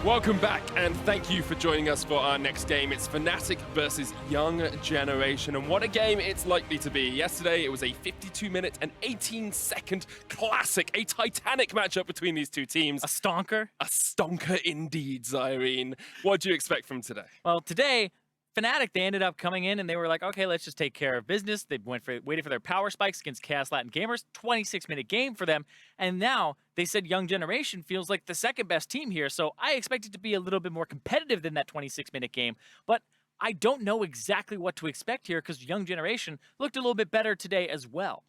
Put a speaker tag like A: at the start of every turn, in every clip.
A: Welcome back, and thank you for joining us for our next game. It's Fnatic versus Young Generation, and what a game it's likely to be. Yesterday, it was a 52-minute and 18-second classic, a titanic matchup between these two teams.
B: A stonker?
A: A stonker indeed, Zyrene. What do you expect from today?
B: Well, today, Fnatic, they ended up coming in and they were like, okay, let's just take care of business. They waited for their power spikes against Chaos Latin Gamers, 26-minute game for them. And now they said Young Generation feels like the second best team here. So I expect it to be a little bit more competitive than that 26-minute game. But I don't know exactly what to expect here because Young Generation looked a little bit better today as well.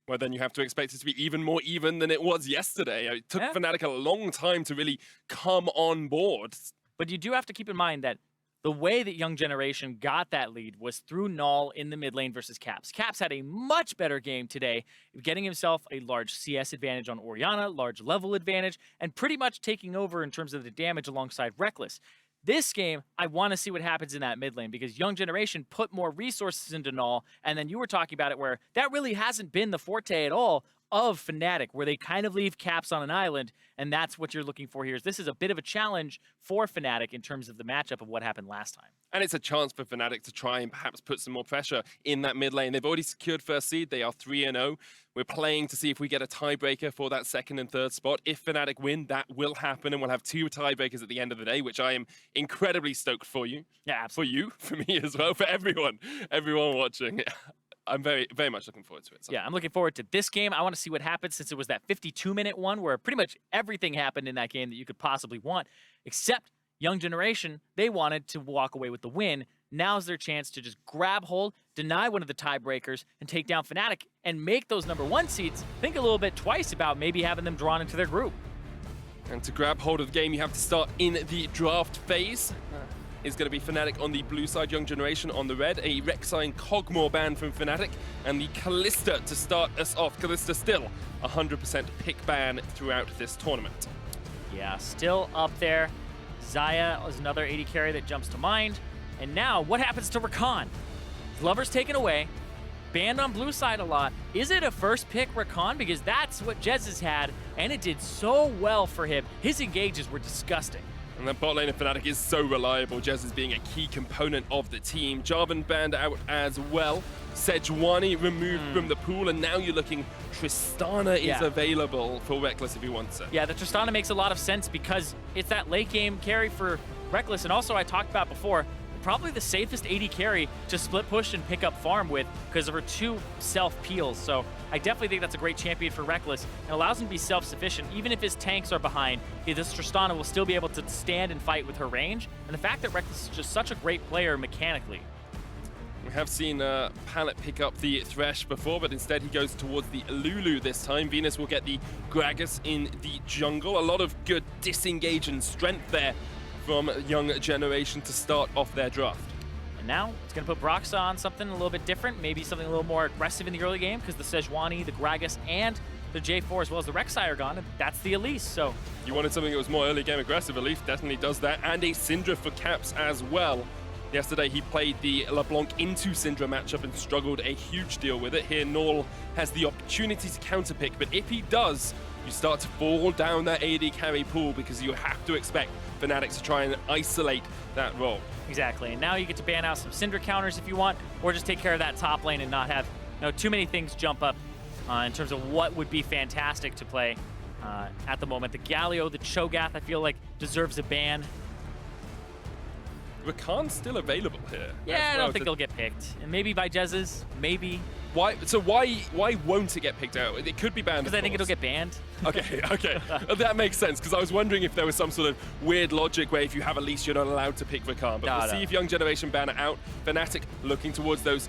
A: Well, then you have to expect it to be even more even than it was yesterday. It took Fnatic a long time to really come on board.
B: But you do have to keep in mind that the way that Young Generation got that lead was through Naul in the mid lane versus Caps. Caps had a much better game today, getting himself a large CS advantage on Orianna, large level advantage, and pretty much taking over in terms of the damage alongside Rekkles. This game, I want to see what happens in that mid lane because Young Generation put more resources into Naul, and then you were talking about it where that really hasn't been the forte at all of Fnatic, where they kind of leave Caps on an island, and that's what you're looking for here. This is a bit of a challenge for Fnatic in terms of the matchup of what happened last time. And
A: it's a chance for Fnatic to try and perhaps put some more pressure in that mid lane. They've already secured first seed. They are 3-0. We're playing to see if we get a tiebreaker for that second and third spot. If Fnatic win, that will happen, and we'll have 2 tiebreakers at the end of the day, which I am incredibly stoked for you.
B: Yeah, absolutely.
A: For you, for me as well, for everyone watching. I'm very, very much looking forward to it.
B: Yeah, I'm looking forward to this game. I want to see what happens since it was that 52-minute one where pretty much everything happened in that game that you could possibly want, except Young Generation, they wanted to walk away with the win. Now's their chance to just grab hold, deny one of the tiebreakers, and take down Fnatic and make those #1 seeds think a little bit twice about maybe having them drawn into their group.
A: And to grab hold of the game, you have to start in the draft phase. Is going to be Fnatic on the blue side, Young Generation on the red, a Rek'Sai and Kog'Maw ban from Fnatic, and the Kalista to start us off. Kalista still 100% pick ban throughout this tournament.
B: Yeah, still up there. Xayah is another AD carry that jumps to mind. And now, what happens to Rakan? Glover's taken away, banned on blue side a lot. Is it a first pick Rakan? Because that's what Jesiz had, and it did so well for him. His engages were disgusting.
A: And the bot lane of Fnatic is so reliable, Jesiz being a key component of the team. Jarvan banned out as well. Sejuani removed from the pool, and now you're looking Tristana is available for Rekkles if he wants it.
B: Yeah, the Tristana makes a lot of sense because it's that late game carry for Rekkles, and also I talked about before, probably the safest AD carry to split push and pick up farm with because of her 2 self-peels. So I definitely think that's a great champion for Rekkles. It allows him to be self-sufficient. Even if his tanks are behind, this Tristana will still be able to stand and fight with her range. And the fact that Rekkles is just such a great player mechanically.
A: We have seen Pallet pick up the Thresh before, but instead he goes towards the Lulu this time. Venus will get the Gragas in the jungle. A lot of good disengage and strength there from Young Generation to start off their draft.
B: And now it's going to put Broxah on something a little bit different, maybe something a little more aggressive in the early game because the Sejuani, the Gragas, and the J4 as well as the Rekk'Sai are gone, and that's the Elise. So
A: you wanted something that was more early game aggressive. Elise definitely does that, and a Syndra for Caps as well. Yesterday he played the LeBlanc into Syndra matchup and struggled a huge deal with it. Here Naul has the opportunity to counterpick, but if he does, you start to fall down that AD carry pool because you have to expect Fnatic to try and isolate that role.
B: Exactly, and now you get to ban out some Syndra counters if you want, or just take care of that top lane and not have too many things jump up in terms of what would be fantastic to play at the moment. The Galio, the Cho'Gath, I feel like deserves a ban.
A: Rakan's still available here.
B: Yeah, I don't think he'll get picked. And maybe by Jesiz, maybe.
A: Why? So why won't it get picked out? It could be banned.
B: Because I think it'll get banned.
A: Okay. That makes sense, because I was wondering if there was some sort of weird logic where if you have Elise, you're not allowed to pick Rakan. But we'll see if Young Generation ban it out. Fnatic looking towards those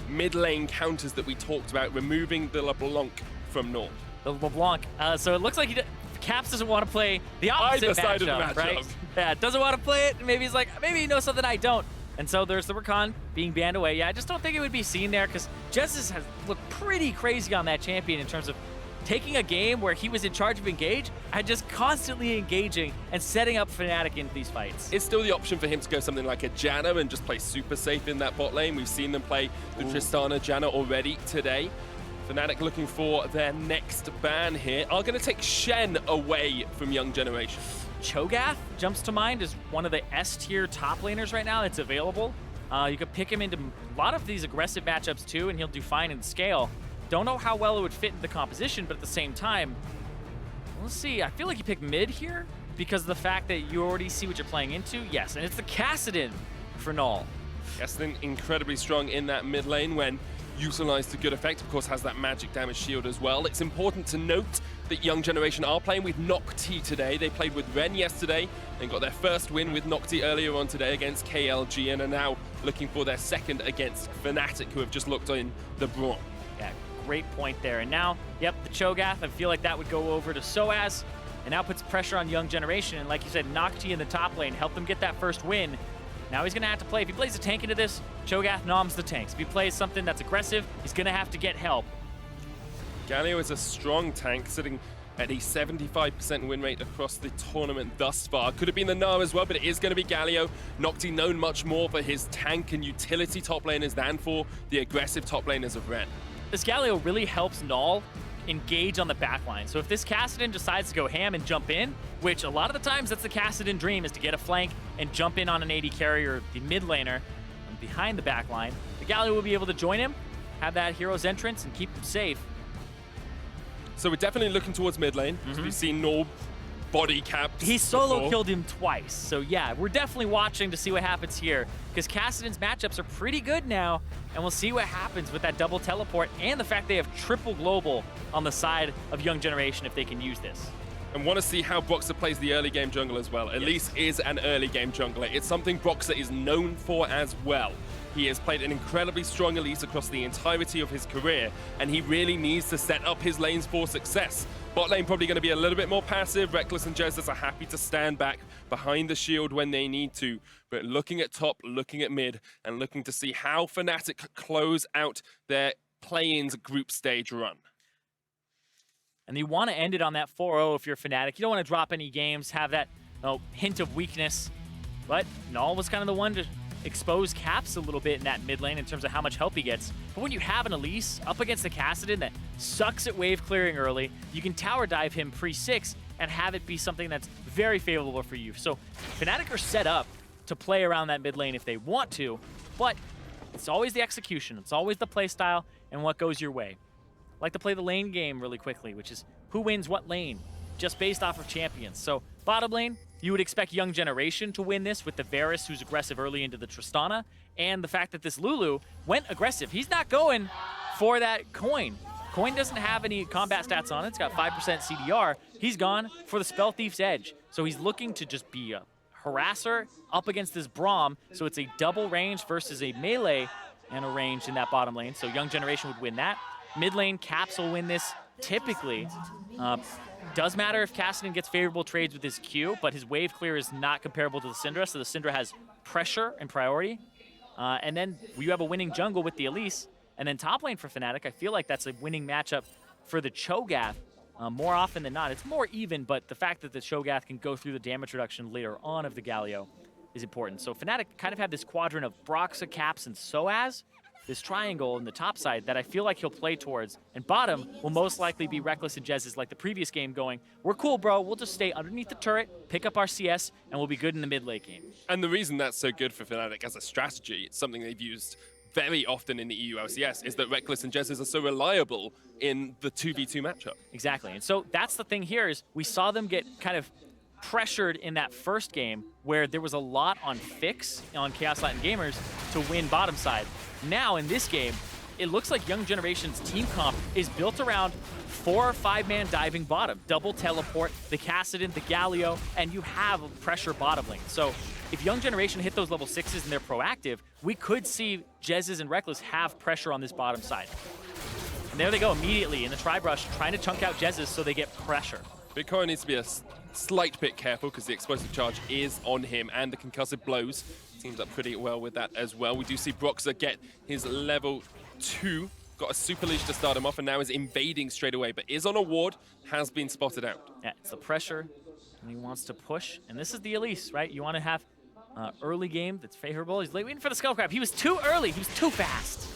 A: mid-lane counters that we talked about, removing the LeBlanc from Naul.
B: The LeBlanc. So it looks like Caps doesn't want to play the opposite
A: side of the matchup,
B: right? Yeah, doesn't want to play it. Maybe he's like, maybe he knows something I don't. And so there's the Rakan being banned away. Yeah, I just don't think it would be seen there because Jesiz has looked pretty crazy on that champion in terms of taking a game where he was in charge of engage and just constantly engaging and setting up Fnatic into these fights.
A: It's still the option for him to go something like a Janna and just play super safe in that bot lane. We've seen them play the Tristana Janna already today. Fnatic looking for their next ban here are going to take Shen away from Young Generation.
B: Cho'Gath jumps to mind as one of the S-tier top laners right now that's available. You could pick him into a lot of these aggressive matchups too, and he'll do fine in scale. Don't know how well it would fit into the composition, but at the same time, let's see. I feel like you pick mid here because of the fact that you already see what you're playing into. Yes, and it's the Kassadin for Naul.
A: Kassadin incredibly strong in that mid lane when utilized to good effect. Of course, has that magic damage shield as well. It's important to note that Young Generation are playing with NhocTy today. They played with Ren yesterday and got their first win with NhocTy earlier on today against KLG and are now looking for their second against Fnatic, who have just looked in the Braum.
B: Yeah, great point there. And now, yep, the Cho'Gath, I feel like that would go over to sOAZ and now puts pressure on Young Generation. And like you said, NhocTy in the top lane helped them get that first win. Now he's going to have to play. If he plays a tank into this, Cho'Gath noms the tanks. If he plays something that's aggressive, he's going to have to get help.
A: Galio is a strong tank, sitting at a 75% win rate across the tournament thus far. Could have been the Gnar as well, but it is going to be Galio. NhocTy known much more for his tank and utility top laners than for the aggressive top laners of Ren.
B: This Galio really helps Naul engage on the backline. So if this Kassadin decides to go ham and jump in, which a lot of the times that's the Kassadin dream, is to get a flank and jump in on an AD carrier, the mid laner, behind the backline, the Galio will be able to join him, have that hero's entrance, and keep him safe.
A: So we're definitely looking towards mid lane. We've seen Naul body caps.
B: He solo killed him twice. So yeah, we're definitely watching to see what happens here, because Kassadin's matchups are pretty good now, and we'll see what happens with that double teleport and the fact they have triple global on the side of Young Generation if they can use this.
A: And want to see how Broxah plays the early game jungle as well. Elise is an early game jungler. It's something Broxah is known for as well. He has played an incredibly strong Elise across the entirety of his career, and he really needs to set up his lanes for success. Bot lane probably going to be a little bit more passive. Rekkles and Jesiz are happy to stand back behind the shield when they need to. But looking at top, looking at mid, and looking to see how Fnatic close out their play-ins group stage run.
B: And you want to end it on that 4-0 if you're Fnatic. You don't want to drop any games, have that hint of weakness. But Naul was kind of the one to expose Caps a little bit in that mid lane in terms of how much help he gets. But when you have an Elise up against the Kassadin that sucks at wave clearing early, you can tower dive him pre-6 and have it be something that's very favorable for you. So Fnatic are set up to play around that mid lane if they want to, but it's always the execution. It's always the play style and what goes your way. I like to play the lane game really quickly, which is who wins what lane, just based off of champions. So bottom lane, you would expect Young Generation to win this with the Varus, who's aggressive early into the Tristana, and the fact that this Lulu went aggressive. He's not going for that coin. Coin doesn't have any combat stats on it. It's got 5% CDR. He's gone for the Spell Thief's Edge. So he's looking to just be a harasser up against this Braum. So it's a double range versus a melee and a range in that bottom lane. So Young Generation would win that. Mid lane, Caps will win this typically. Does matter if Kassadin gets favorable trades with his Q, but his wave clear is not comparable to the Syndra, so the Syndra has pressure and priority. And then you have a winning jungle with the Elise. And then top lane for Fnatic, I feel like that's a winning matchup for the Cho'Gath. More often than not, it's more even, but the fact that the Cho'Gath can go through the damage reduction later on of the Galio is important. So Fnatic kind of have this quadrant of Broxah, Caps, and sOAZ, this triangle on the top side that I feel like he'll play towards. And bottom will most likely be Rekkles and Jesiz like the previous game going, we're cool, bro. We'll just stay underneath the turret, pick up our CS, and we'll be good in the mid late game.
A: And the reason that's so good for Fnatic as a strategy, it's something they've used very often in the EU LCS, is that Rekkles and Jesiz are so reliable in the 2v2 matchup.
B: Exactly. And so that's the thing here is we saw them get kind of pressured in that first game where there was a lot on Fix on Chaos Latin Gamers to win bottom side. Now in this game, it looks like Young Generation's team comp is built around 4 or 5-man diving bottom, double teleport, the Kassadin, the Galio, and you have a pressure bottom lane. So if Young Generation hit those level 6s and they're proactive, we could see Jesiz and Rekkles have pressure on this bottom side. And there they go immediately in the tri-brush, trying to chunk out Jesiz so they get pressure.
A: BigKoro needs to be a slight bit careful because the explosive charge is on him and the concussive blows teams up pretty well with that as well. We do see Broxah get his level 2, got a super leash to start him off and now is invading straight away, but is on a ward, has been spotted out.
B: Yeah, it's the pressure and he wants to push, and this is the Elise, right? You want to have early game that's favorable. He's waiting for the skull crab. He was too early, he was too fast.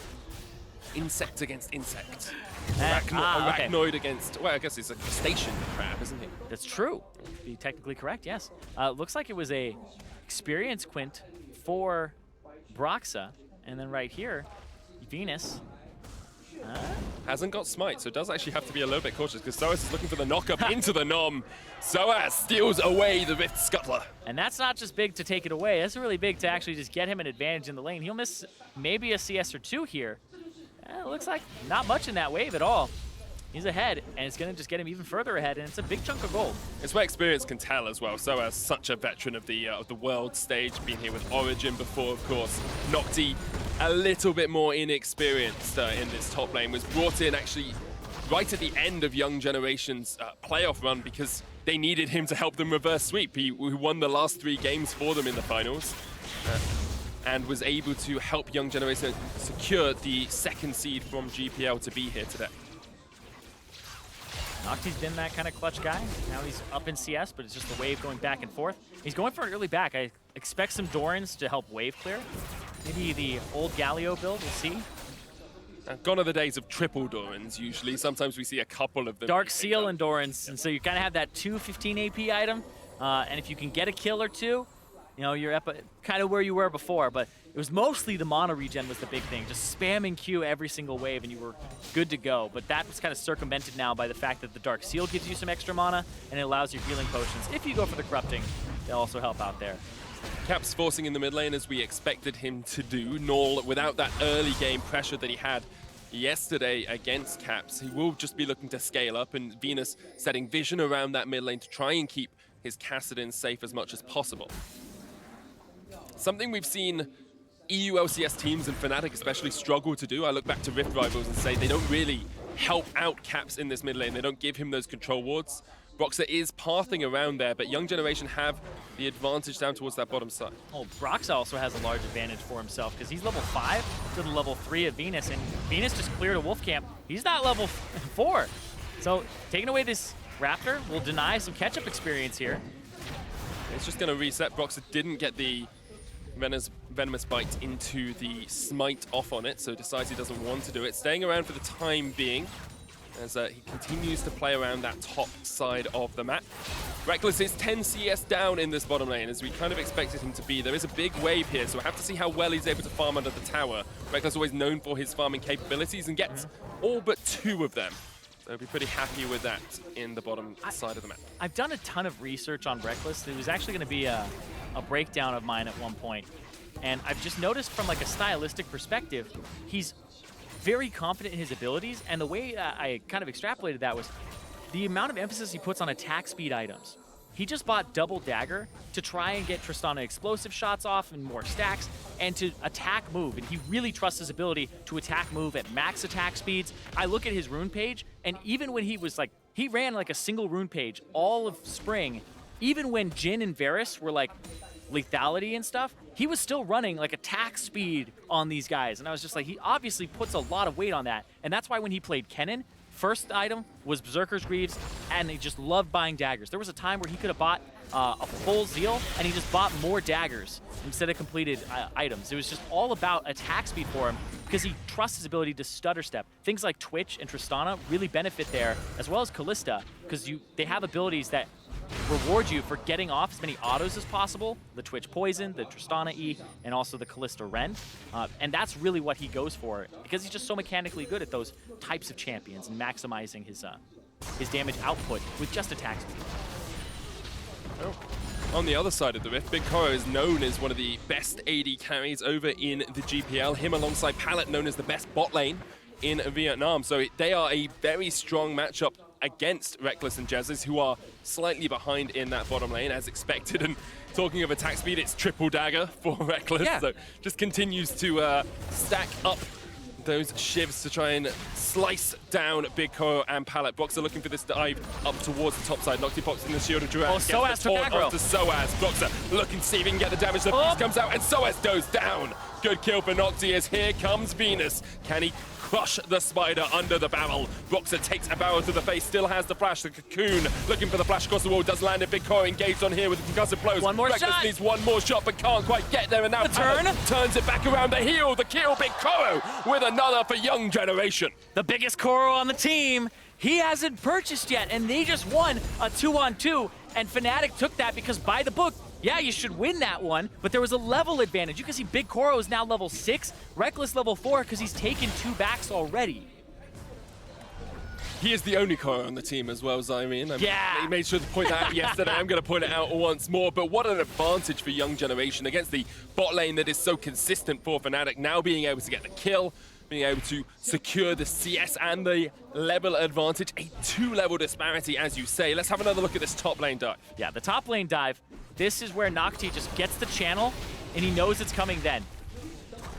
A: insect against insect.
B: Okay.
A: Arachnoid against, well, I guess it's a crustacean crab, isn't he?
B: That's true. To be technically correct, yes. Looks like it was a experience quint for Broxah, and then right here, Venus.
A: Hasn't got smite, so does actually have to be a little bit cautious because sOAZ is looking for the knock-up into the Nom. sOAZ steals away the Rift Scuttler.
B: And that's not just big to take it away. That's really big to actually just get him an advantage in the lane. He'll miss maybe a CS or two here. It looks like not much in that wave at all. He's ahead, and it's going to just get him even further ahead, and it's a big chunk of gold.
A: It's where experience can tell as well. sOAZ, such a veteran of the world stage, been here with Origin before, of course. NhocTy, a little bit more inexperienced in this top lane, was brought in actually right at the end of Young Generation's playoff run because they needed him to help them reverse sweep. He won the last 3 games for them in the finals. And was able to help Young Generation secure the 2nd seed from GPL to be here today.
B: NhocTy's been that kind of clutch guy. Now he's up in CS, but it's just the wave going back and forth. He's going for an early back. I expect some Dorans to help wave clear. Maybe the old Galio build, we'll see.
A: Gone are the days of triple Dorans, usually. Sometimes we see a couple of them.
B: Dark Seal and Dorans, and so you kind of have that 215 AP item, and if you can get a kill or two, you know, you're kind of where you were before, but it was mostly the mana regen was the big thing. Just spamming Q every single wave and you were good to go. But that was kind of circumvented now by the fact that the Dark Seal gives you some extra mana and it allows you healing potions. If you go for the Corrupting, they'll also help out there.
A: Caps forcing in the mid lane as we expected him to do. Naul, without that early game pressure that he had yesterday against Caps, he will just be looking to scale up, and Venus setting vision around that mid lane to try and keep his Kassadin safe as much as possible. Something we've seen EU LCS teams and Fnatic especially struggle to do. I look back to Rift Rivals and say they don't really help out Caps in this mid lane. They don't give him those control wards. Broxah is pathing around there, but Young Generation have the advantage down towards that bottom side.
B: Oh, Broxah also has a large advantage for himself because he's level 5 to the level 3 of Venus, and Venus just cleared a wolf camp. He's not level 4. So taking away this Raptor will deny some catch-up experience here.
A: It's just going to reset. Broxah didn't get the Venomous Bite into the smite off on it, so decides he doesn't want to do it. Staying around for the time being as he continues to play around that top side of the map. Rekkles is 10 CS down in this bottom lane, as we kind of expected him to be. There is a big wave here, so we'll have to see how well he's able to farm under the tower. Rekkles always known for his farming capabilities and gets all but 2 of them. So I'll be pretty happy with that in the bottom side of the map.
B: I've done a ton of research on Rekkles. It was actually going to be a breakdown of mine at one point. And I've just noticed from like a stylistic perspective, he's very confident in his abilities. And the way I kind of extrapolated that was the amount of emphasis he puts on attack speed items. He just bought double dagger to try and get Tristana explosive shots off and more stacks and to attack move. And he really trusts his ability to attack move at max attack speeds. I look at his rune page, and even when he was like, he ran like a single rune page all of spring, even when Jhin and Varus were like lethality and stuff, he was still running like attack speed on these guys. And I was just like, he obviously puts a lot of weight on that. And that's why when he played Kennen, first item was Berserker's Greaves, and he just loved buying daggers. There was a time where he could have bought a full Zeal, and he just bought more daggers instead of completed items. It was just all about attack speed for him because he trusts his ability to stutter step. Things like Twitch and Tristana really benefit there, as well as Kalista, because they have abilities that reward you for getting off as many autos as possible. The Twitch Poison, the Tristana E, and also the Kalista Ren. And that's really what he goes for, because he's just so mechanically good at those types of champions and maximizing his damage output with just attack speed.
A: Oh. On the other side of the Rift, BigKoro is known as one of the best AD carries over in the GPL. Him alongside Pallet, known as the best bot lane in Vietnam. So they are a very strong matchup against Rekkles and Jesiz, who are slightly behind in that bottom lane, as expected. And talking of attack speed, it's triple dagger for Rekkles.
B: Yeah.
A: So just continues to stack up those shivs to try and slice down BigKoro and Pallet. Broxah looking for this dive up towards the top side. NhocTy pops in the shield of Durant.
B: Oh, sOAZ took aggro.
A: To sOAZ. Broxah looking to see if he can get the damage. The piece comes out and sOAZ goes down. Good kill for NhocTy as here comes Venus. Can he crush the spider under the barrel. Broxah takes a barrel to the face, still has the flash. The Cocoon looking for the flash across the wall, does land a BigKoro engaged on here with the concussive blows.
B: One more
A: Rekkles
B: shot.
A: needs one more shot, but can't quite get there. And now
B: turn
A: turns it back around the heel. The kill, BigKoro with another for Young Generation.
B: The biggest Koro on the team. He hasn't purchased yet, and they just won a 2-on-2, and Fnatic took that because by the book, yeah, you should win that one, but there was a level advantage. You can see BigKoro is now level 6, Rekkles level 4 because he's taken 2 backs already.
A: He is the only Koro on the team as well, Zyrene.
B: Yeah.
A: He made sure to point that out yesterday. I'm going to point it out once more. But what an advantage for Young Generation against the bot lane that is so consistent for Fnatic. Now being able to get the kill, being able to secure the CS and the level advantage. A 2-level disparity, as you say. Let's have another look at this top lane dive.
B: Yeah, the top lane dive. This is where NhocTy just gets the channel, and he knows it's coming then.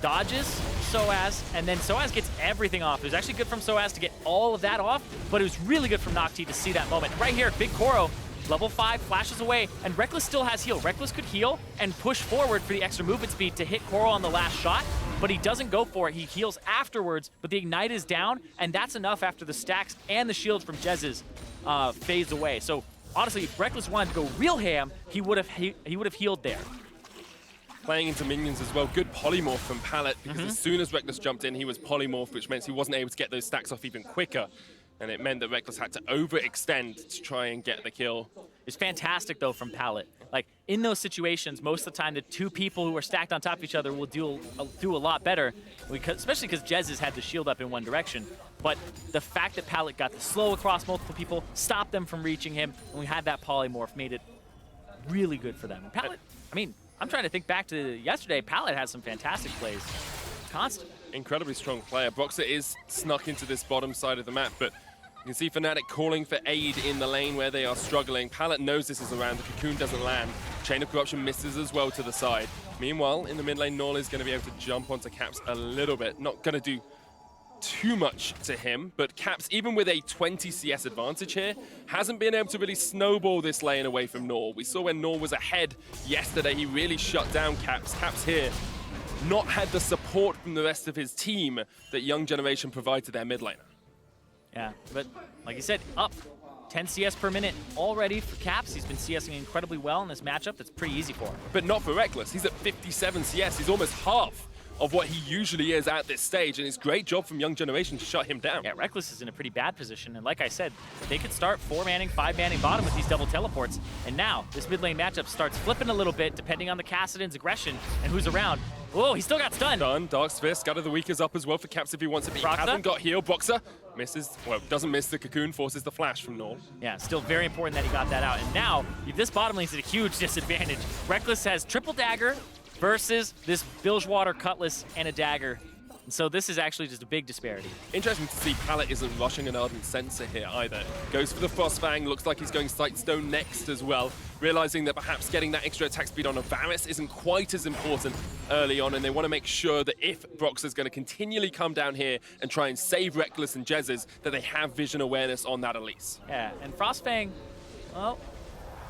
B: Dodges sOAZ, and then sOAZ gets everything off. It was actually good from sOAZ to get all of that off, but it was really good from NhocTy to see that moment. Right here, BigKoro, level 5, flashes away, and Rekkles still has heal. Rekkles could heal and push forward for the extra movement speed to hit Koro on the last shot, but he doesn't go for it. He heals afterwards, but the Ignite is down, and that's enough after the stacks and the shield from Jesiz fades away. So honestly, if Rekkles wanted to go real ham, he would have healed there.
A: Playing into minions as well. Good polymorph from Pallet, because as soon as Rekkles jumped in, he was polymorphed, which meant he wasn't able to get those stacks off even quicker. And it meant that Rekkles had to overextend to try and get the kill.
B: It's fantastic, though, from Pallet. Like, in those situations, most of the time, the 2 people who are stacked on top of each other will do a lot better, especially because Jesiz had the shield up in one direction. But the fact that Pallet got the slow across multiple people, stopped them from reaching him, and we had that polymorph, made it really good for them. And Pallet, I mean, I'm trying to think back to yesterday. Pallet had some fantastic plays. Constant.
A: Incredibly strong player. Broxah is snuck into this bottom side of the map, but you can see Fnatic calling for aid in the lane where they are struggling. Pallet knows this is around. The Cocoon doesn't land. Chain of Corruption misses as well to the side. Meanwhile, in the mid lane, Naul is going to be able to jump onto Caps a little bit. Not going to do too much to him, but Caps, even with a 20 CS advantage here, hasn't been able to really snowball this lane away from Naul. We saw when Naul was ahead yesterday, he really shut down Caps. Caps here not had the support from the rest of his team that Young Generation provide to their mid laner.
B: Yeah, but like you said, up 10 CS per minute already for Caps. He's been CSing incredibly well in this matchup. That's pretty easy for him.
A: But not for Rekkles. He's at 57 CS. He's almost half of what he usually is at this stage, and it's great job from Young Generation to shut him down.
B: Yeah, Rekkles is in a pretty bad position, and like I said, they could start 4-manning, 5-manning bottom with these double teleports, and now this mid lane matchup starts flipping a little bit depending on the Kassadin's aggression and who's around. Whoa, he still got stunned.
A: Done. Dark's Fist, Scatter the Weak is up as well for Caps if he wants it, but he hasn't got heal. Broxah misses, well, doesn't miss the Cocoon, forces the flash from Naul.
B: Yeah, still very important that he got that out, and now this bottom lane's at a huge disadvantage. Rekkles has triple dagger versus this Bilgewater Cutlass and a dagger. And so this is actually just a big disparity.
A: Interesting to see Pallet isn't rushing an Ardent Sensor here either. Goes for the Frostfang, looks like he's going Sightstone next as well, realizing that perhaps getting that extra attack speed on a Varus isn't quite as important early on, and they want to make sure that if Broxah is going to continually come down here and try and save Rekkles and Jesiz, that they have vision awareness on that Elise.
B: Yeah, and Frostfang, well,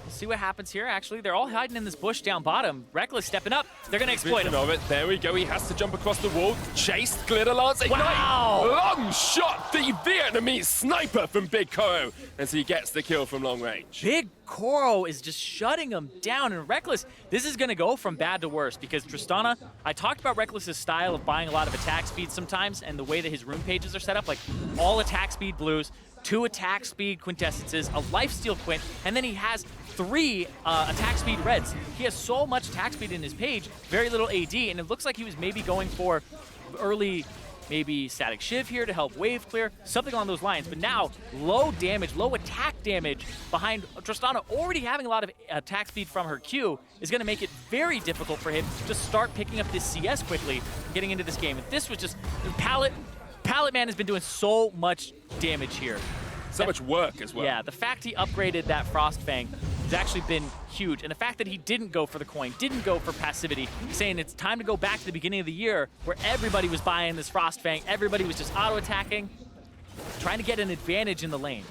B: see what happens here, actually. They're all hiding in this bush down bottom. Rekkles stepping up. They're going to exploit him.
A: Of it. There we go. He has to jump across the wall. Chased. Glitter Lance. Ignite.
B: Wow!
A: Long shot. The Vietnamese sniper from BigKoro as he gets the kill from long range.
B: BigKoro is just shutting him down. And Rekkles, this is going to go from bad to worse because Tristana, I talked about Rekkles' style of buying a lot of attack speed sometimes and the way that his rune pages are set up, like all attack speed blues, 2 attack speed quintessences, a lifesteal quint, and then he has 3 attack speed reds. He has so much attack speed in his page, very little AD, and it looks like he was maybe going for early, maybe static shiv here to help wave clear, something along those lines. But now, low damage, low attack damage behind Tristana already having a lot of attack speed from her Q is going to make it very difficult for him to start picking up this CS quickly, getting into this game. And this was just, Pallet Man has been doing so much damage here.
A: So much work as well.
B: Yeah, the fact he upgraded that Frostfang has actually been huge. And the fact that he didn't go for the coin, didn't go for passivity, saying it's time to go back to the beginning of the year where everybody was buying this Frostfang, everybody was just auto-attacking, trying to get an advantage in the lane.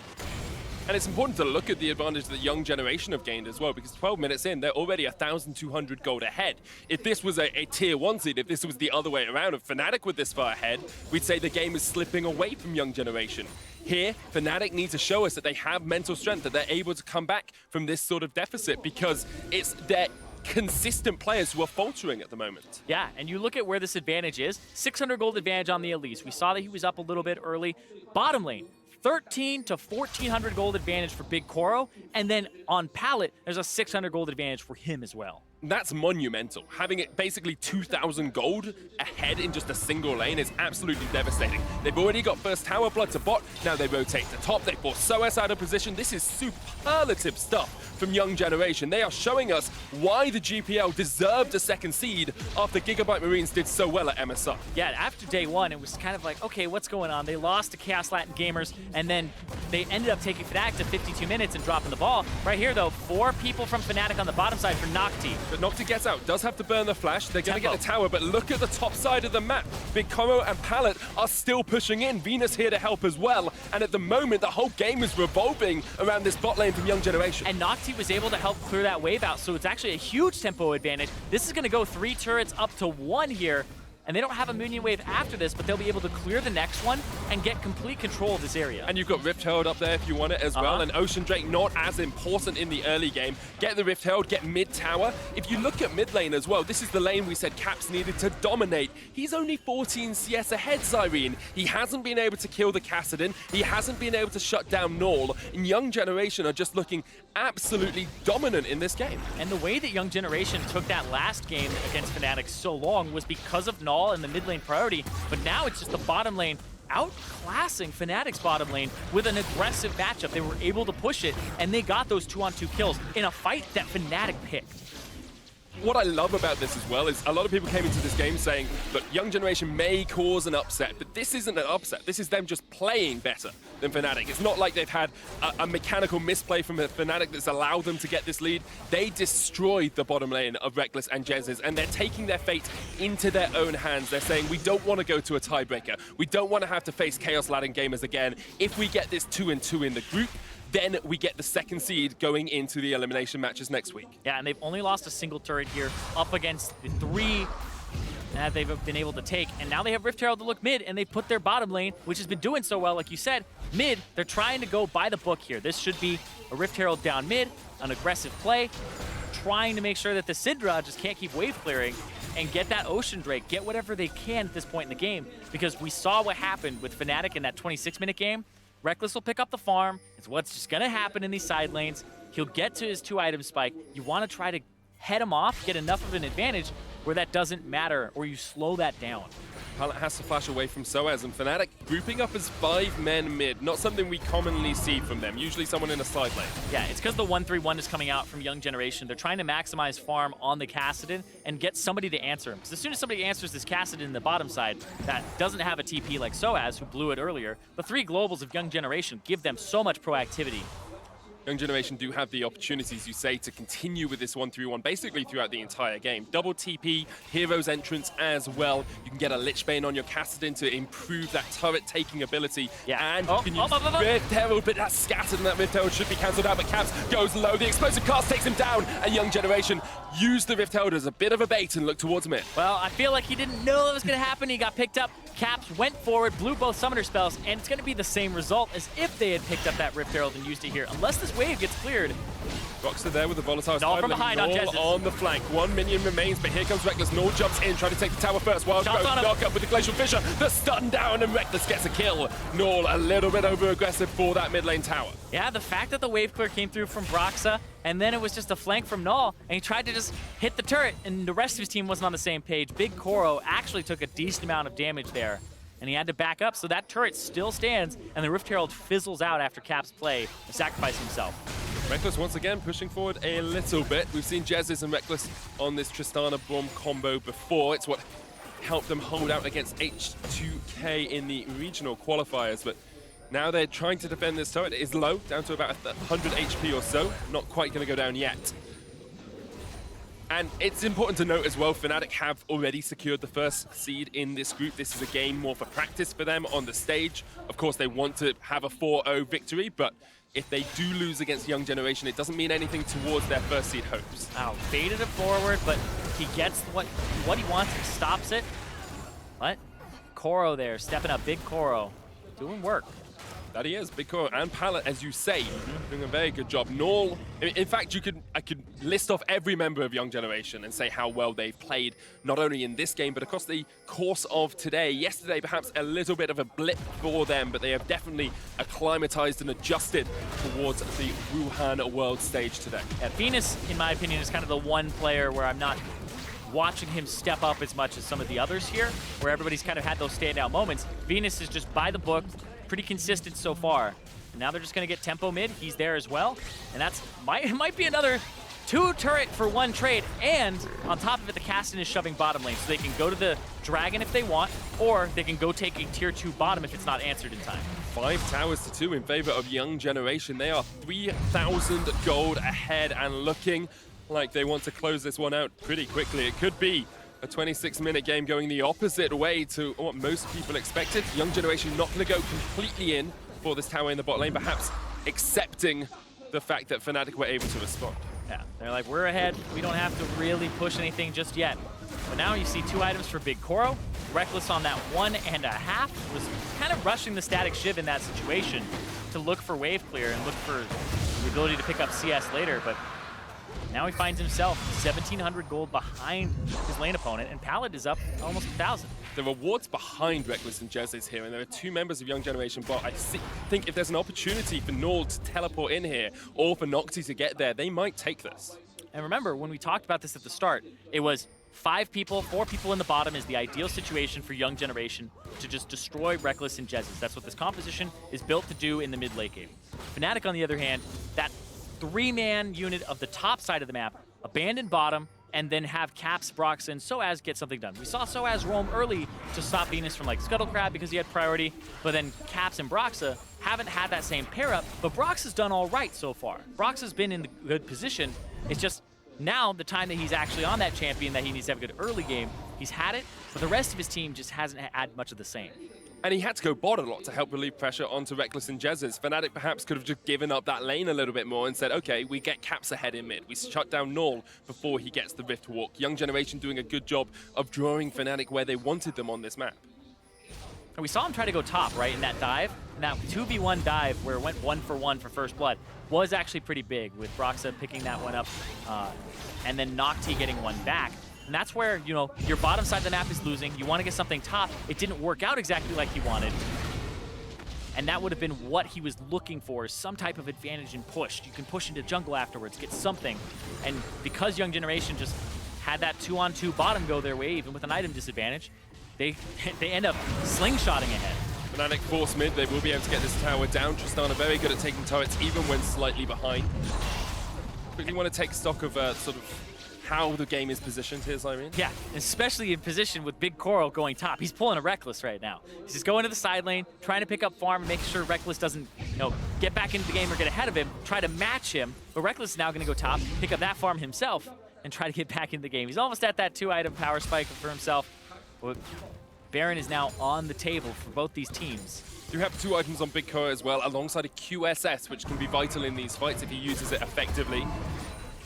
A: And it's important to look at the advantage that young generation have gained as well, because 12 minutes in, they're already 1,200 gold ahead. If this was a tier 1 seed, if this was the other way around, if Fnatic were this far ahead, we'd say the game is slipping away from young generation. Here, Fnatic need to show us that they have mental strength, that they're able to come back from this sort of deficit, because it's their consistent players who are faltering at the moment.
B: Yeah, and you look at where this advantage is. 600 gold advantage on the Elise. We saw that he was up a little bit early. Bottom lane, 13 to 1,400 gold advantage for BigKoro, and then on pallet, there's a 600 gold advantage for him as well.
A: That's monumental. Having it basically 2,000 gold ahead in just a single lane is absolutely devastating. They've already got first tower blood to bot, now they rotate to top, they force sOAZ out of position. This is superlative stuff from young generation. They are showing us why the GPL deserved a second seed after Gigabyte Marines did so well at MSI.
B: Yeah, after day one, it was kind of like, okay, what's going on? They lost to Chaos Latin Gamers, and then they ended up taking Fnatic to 52 minutes and dropping the ball. Right here, though, 4 people from Fnatic on the bottom side for NhocTy.
A: But NhocTy gets out, does have to burn the flash. They're going to get the tower, but look at the top side of the map. BigKoro and Pallet are still pushing in. Venus here to help as well. And at the moment, the whole game is revolving around this bot lane from young generation.
B: And NhocTy was able to help clear that wave out, so it's actually a huge tempo advantage. This is going to go 3 turrets up to 1 here. And they don't have a minion wave after this, but they'll be able to clear the next one and get complete control of this area.
A: And you've got Rift Herald up there if you want it as well, and Ocean Drake not as important in the early game. Get the Rift Herald, get mid tower. If you look at mid lane as well, this is the lane we said Caps needed to dominate. He's only 14 CS ahead, Cyrene. He hasn't been able to kill the Kassadin. He hasn't been able to shut down Naul. And young generation are just looking absolutely dominant in this game.
B: And the way that young generation took that last game against Fnatic so long was because of Naul and the mid lane priority, but now it's just the bottom lane outclassing Fnatic's bottom lane with an aggressive matchup. They were able to push it, and they got those 2-on-2 kills in a fight that Fnatic picked.
A: What I love about this as well is a lot of people came into this game saying, look, young generation may cause an upset, but this isn't an upset. This is them just playing better than Fnatic. It's not like they've had a mechanical misplay from Fnatic that's allowed them to get this lead. They destroyed the bottom lane of Rekkles and Jesiz, and they're taking their fate into their own hands. They're saying, we don't want to go to a tiebreaker. We don't want to have to face Chaos Latin Gamers again. If we get this 2-2 in the group, then we get the second seed going into the elimination matches next week.
B: Yeah, and they've only lost a single turret here up against the 3 that they've been able to take. And now they have Rift Herald to look mid, and they put their bottom lane, which has been doing so well, like you said, mid. They're trying to go by the book here. This should be a Rift Herald down mid, an aggressive play, trying to make sure that the Syndra just can't keep wave clearing and get that Ocean Drake, get whatever they can at this point in the game. Because we saw what happened with Fnatic in that 26-minute game. Rekkles will pick up the farm. It's what's just going to happen in these side lanes. He'll get to his 2-item spike. You want to try to head him off, get enough of an advantage where that doesn't matter, or you slow that down.
A: Pallet has to flash away from sOAZ, and Fnatic grouping up as 5 men mid. Not something we commonly see from them. Usually someone in a side lane.
B: Yeah, it's because the 1-3-1 is coming out from young generation. They're trying to maximize farm on the Kassadin and get somebody to answer him. Because as soon as somebody answers this Kassadin in the bottom side that doesn't have a TP like sOAZ, who blew it earlier, the 3 globals of young generation give them so much proactivity.
A: Young generation do have the opportunities, you say, to continue with this 1-3-1 basically throughout the entire game. Double TP, Hero's entrance as well. You can get a Lich Bane on your Kassadin to improve that turret-taking ability.
B: Yeah.
A: And you can use Rift Herald, but that's scattered, and that Rift Herald should be cancelled out, but Caps goes low. The explosive cast takes him down, and young generation used the Rift Herald as a bit of a bait and looked towards mid.
B: Well, I feel like he didn't know that was going to happen. He got picked up. Caps went forward, blew both summoner spells, and it's going to be the same result as if they had picked up that Rift Herald and used it here, unless this wave gets cleared.
A: Broxah there with the volatile
B: Naul from behind on Jesiz.
A: On the flank. 1 minion remains, but here comes Rekkles. Naul jumps in, trying to take the tower first. Wild Growth knock up with the Glacial Fissure. The stun down, and Rekkles gets a kill. Naul a little bit over-aggressive for that mid lane tower.
B: Yeah, the fact that the wave clear came through from Broxah, and then it was just a flank from Naul, and he tried to just hit the turret, and the rest of his team wasn't on the same page. BigKoro actually took a decent amount of damage there, and he had to back up, so that turret still stands, and the Rift Herald fizzles out after Cap's play to sacrifice himself.
A: Rekkles once again pushing forward a little bit. We've seen Jesiz and Rekkles on this Tristana Braum combo before. It's what helped them hold out against H2K in the regional qualifiers, but now they're trying to defend this turret. It is low, down to about 100 HP or so. Not quite going to go down yet. And it's important to note as well, Fnatic have already secured the first seed in this group. This is a game more for practice for them on the stage. Of course, they want to have a 4-0 victory, but if they do lose against Young Generation, it doesn't mean anything towards their first seed hopes.
B: Wow, baited it forward, but he gets what he wants, he stops it. What? Koro there, stepping up, BigKoro, doing work.
A: That he is, BigKoro and Pallet, as you say, doing a very good job. Naul, in fact, I could list off every member of Young Generation and say how well they've played, not only in this game, but across the course of today. Yesterday, perhaps a little bit of a blip for them, but they have definitely acclimatized and adjusted towards the Wuhan world stage today.
B: Yeah, Venus, in my opinion, is kind of the one player where I'm not watching him step up as much as some of the others here, where everybody's kind of had those standout moments. Venus is just by the book, pretty consistent so far. And now they're just going to get tempo mid. He's there as well. And that's might be another 2 turret for 1 trade. And on top of it, the Kassadin is shoving bottom lane. So they can go to the Dragon if they want, or they can go take a tier 2 bottom if it's not answered in time.
A: 5 towers to 2 in favor of Young Generation. They are 3,000 gold ahead and looking like they want to close this one out pretty quickly. It could be a 26-minute game going the opposite way to what most people expected. Young Generation not going to go completely in for this tower in the bot lane, perhaps accepting the fact that Fnatic were able to respond.
B: Yeah, they're like, we're ahead. We don't have to really push anything just yet. But now you see 2 items for BigKoro. Rekkles on that 1.5 was kind of rushing the static Shiv in that situation to look for wave clear and look for the ability to pick up CS later, but now he finds himself 1,700 gold behind his lane opponent, and Pallet is up almost 1,000.
A: The rewards behind Rekkles and Jesiz here, and there are 2 members of Young Generation bot. I think if there's an opportunity for Naul to teleport in here, or for NhocTy to get there, they might take this.
B: And remember, when we talked about this at the start, it was 4 people in the bottom is the ideal situation for Young Generation to just destroy Rekkles and Jesiz. That's what this composition is built to do in the mid-late game. Fnatic, on the other hand, that 3-man unit of the top side of the map, abandon bottom, and then have Caps, Broxah, and sOAZ get something done. We saw sOAZ roam early to stop Venus from like Scuttle Crab because he had priority, but then Caps and Broxah haven't had that same pair up, but Broxah's done all right so far. Broxah's been in the good position. It's just now the time that he's actually on that champion that he needs to have a good early game, he's had it, but the rest of his team just hasn't had much of the same.
A: And he had to go bot a lot to help relieve pressure onto Rekkles and Jesiz. Fnatic perhaps could have just given up that lane a little bit more and said, okay, we get Caps ahead in mid. We shut down Naul before he gets the Rift Walk. Young Generation doing a good job of drawing Fnatic where they wanted them on this map.
B: And we saw him try to go top, right, in that dive. And that 2v1 dive where it went 1 for 1 for first blood was actually pretty big, with Broxah picking that one up and then NhocTy getting one back. And that's where, you know, your bottom side of the map is losing. You want to get something top. It didn't work out exactly like he wanted. And that would have been what he was looking for, some type of advantage in push. You can push into jungle afterwards, get something. And because Young Generation just had that 2-on-2 bottom go their way, even with an item disadvantage, they end up slingshotting ahead.
A: Fnatic force mid, they will be able to get this tower down. Tristana very good at taking turrets, even when slightly behind. Quickly want to take stock of sort of how the game is positioned here, Irene.
B: Yeah, especially in position with BigKoro going top. He's pulling a Rekkles right now. He's just going to the side lane, trying to pick up farm and make sure Rekkles doesn't, you know, get back into the game or get ahead of him, try to match him. But Rekkles is now going to go top, pick up that farm himself, and try to get back into the game. He's almost at that 2-item power spike for himself. But Baron is now on the table for both these teams.
A: You have 2 items on BigKoro as well, alongside a QSS, which can be vital in these fights if he uses it effectively.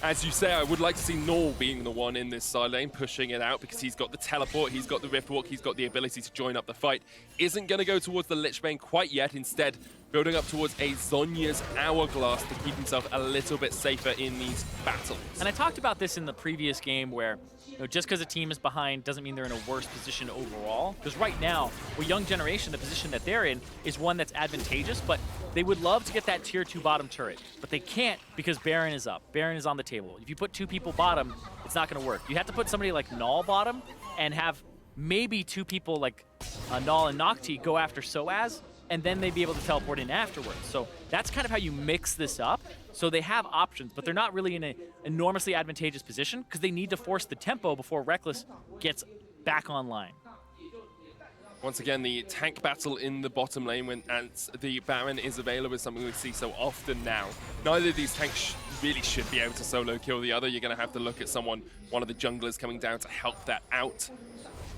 A: As you say, I would like to see Naul being the one in this side lane, pushing it out, because he's got the teleport, he's got the Rift Walk, he's got the ability to join up the fight. Isn't going to go towards the Lich Bane quite yet, instead building up towards a Zhonya's Hourglass to keep himself a little bit safer in these battles.
B: And I talked about this in the previous game where, you know, just because a team is behind doesn't mean they're in a worse position overall. Because right now, with Young Generation, the position that they're in is one that's advantageous, but they would love to get that tier 2 bottom turret. But they can't because Baron is up. Baron is on the table. If you put 2 people bottom, it's not going to work. You have to put somebody like Naul bottom and have maybe 2 people like Naul and NhocTy go after sOAZ, and then they'd be able to teleport in afterwards. So that's kind of how you mix this up. So they have options, but they're not really in an enormously advantageous position because they need to force the tempo before Rekkles gets back online.
A: Once again, the tank battle in the bottom lane when the Baron is available is something we see so often now. Neither of these tanks really should be able to solo kill the other. You're going to have to look at one of the junglers coming down to help that out.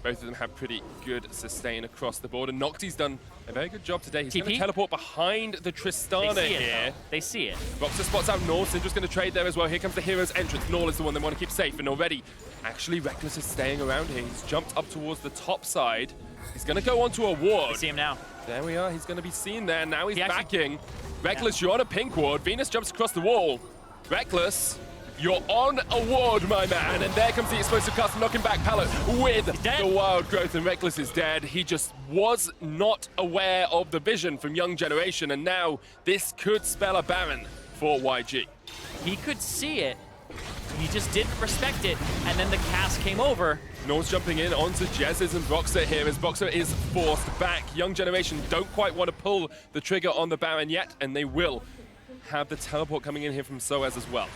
A: Both of them have pretty good sustain across the board, and NhocTy's done a very good job today. He's going to
B: TP?
A: teleport behind the Tristana here.
B: They see it.
A: Broxah spots out Naul. Syndra's going to trade there as well. Here comes the hero's entrance. Naul is the one they want to keep safe, and already, actually, Rekkles is staying around here. He's jumped up towards the top side. He's going to go onto a ward.
B: They see him now.
A: There we are. He's going to be seen there. Now he's
B: He
A: backing. Rekkles, you're on a pink ward. Venus jumps across the wall. Rekkles, you're on a ward, my man. And there comes the explosive cast, knocking back Pallet with the wild growth. And Rekkles is dead. He just was not aware of the vision from Young Generation. And now this could spell a Baron for YG.
B: He could see it. He just didn't respect it. And then the cast came over.
A: Naul's jumping in onto Jesiz and Broxah here as Broxah is forced back. Young Generation don't quite want to pull the trigger on the Baron yet, and they will have the teleport coming in here from sOAZ as well.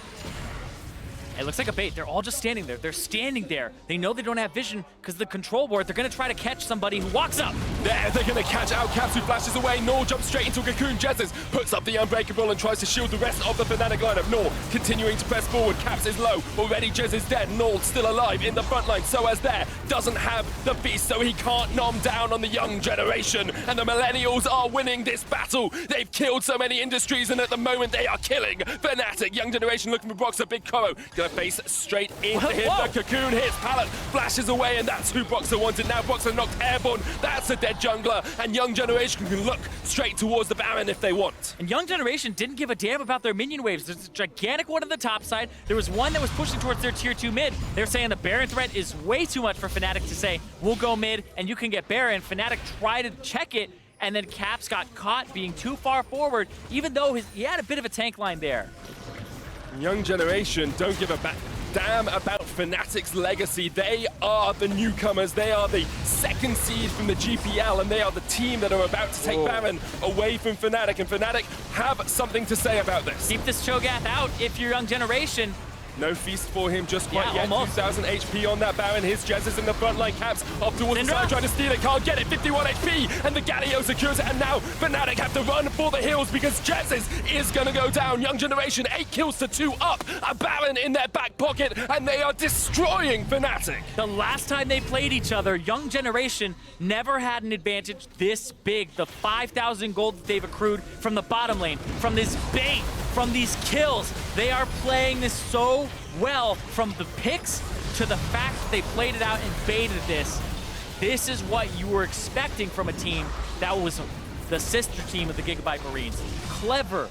B: It looks like a bait. They're all just standing there. They're standing there. They know they don't have vision because the control board. They're going to try to catch somebody who walks up.
A: There, they're going to catch out Caps, who flashes away. Naul jumps straight into a cocoon. Jesiz puts up the unbreakable and tries to shield the rest of the Fnatic lineup. Naul continuing to press forward. Caps is low. Already Jesiz dead. Naul still alive in the front line. sOAZ there doesn't have the beast, so he can't nom down on the Young Generation. And the Millennials are winning this battle. They've killed so many industries, and at the moment they are killing Fnatic. Young Generation looking for Broxah. BigKoro going to face straight into him.
B: Whoa.
A: The cocoon hits. Pallet flashes away, and that's who Broxah wanted. Now Broxah knocked airborne. That's a dead jungler, and Young Generation can look straight towards the Baron if they want.
B: And Young Generation didn't give a damn about their minion waves. There's a gigantic one on the top side. There was one that was pushing towards their tier 2 mid. They're saying the Baron threat is way too much for Fnatic to say, we'll go mid and you can get Baron. Fnatic tried to check it, and then Caps got caught being too far forward, even though he had a bit of a tank line there.
A: Young Generation don't give a damn about Fnatic's legacy. They are the newcomers. They are the second seed from the GPL, and they are the team that are about to take Baron away from Fnatic. And Fnatic have something to say about this.
B: Keep this Cho'Gath out if you're Young Generation.
A: No feast for him just quite yet.
B: Almost.
A: 2,000 HP on that Baron. His Jesiz in the front line. Caps off towards the side, trying to steal it. Can't get it. 51 HP. And the Galio secures it. And now Fnatic have to run for the hills because Jesiz is going to go down. Young Generation, 8 kills to 2 up. A Baron in their back pocket. And they are destroying Fnatic.
B: The last time they played each other, Young Generation never had an advantage this big. The 5,000 gold that they've accrued from the bottom lane, from this bait, from these kills. They are playing this so well, from the picks to the fact that they played it out and baited this. This is what you were expecting from a team that was the sister team of the Gigabyte Marines. Clever,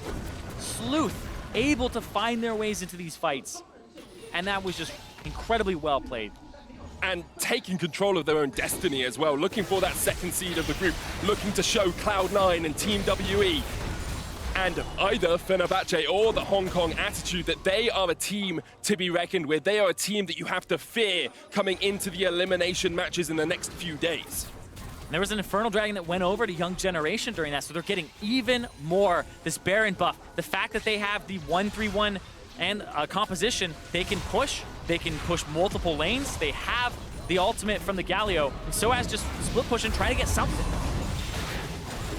B: sleuth, able to find their ways into these fights. And that was just incredibly well played.
A: And taking control of their own destiny as well. Looking for that second seed of the group. Looking to show Cloud9 and Team WE and either Fenerbahce or the Hong Kong attitude that they are a team to be reckoned with. They are a team that you have to fear coming into the elimination matches in the next few days.
B: There was an Infernal Dragon that went over to Young Generation during that, so they're getting even more this Baron buff. The fact that they have the 1-3-1 and composition, they can push multiple lanes. They have the ultimate from the Galio, and sOAZ just split pushing, trying to get something.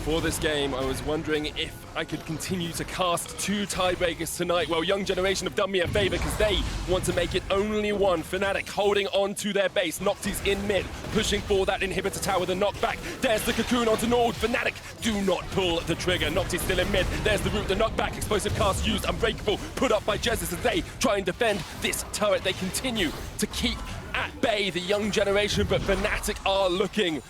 A: For this game, I was wondering if I could continue to cast 2 tiebreakers tonight. Well, Young Generation have done me a favor because they want to make it only one. Fnatic holding on to their base. NhocTy's in mid, pushing for that inhibitor tower, the knockback. There's the cocoon onto Naul. Fnatic do not pull the trigger. NhocTy's still in mid. There's the root, the knockback. Explosive cast used, unbreakable, put up by Jesiz as they try and defend this turret. They continue to keep at bay the Young Generation, but Fnatic are looking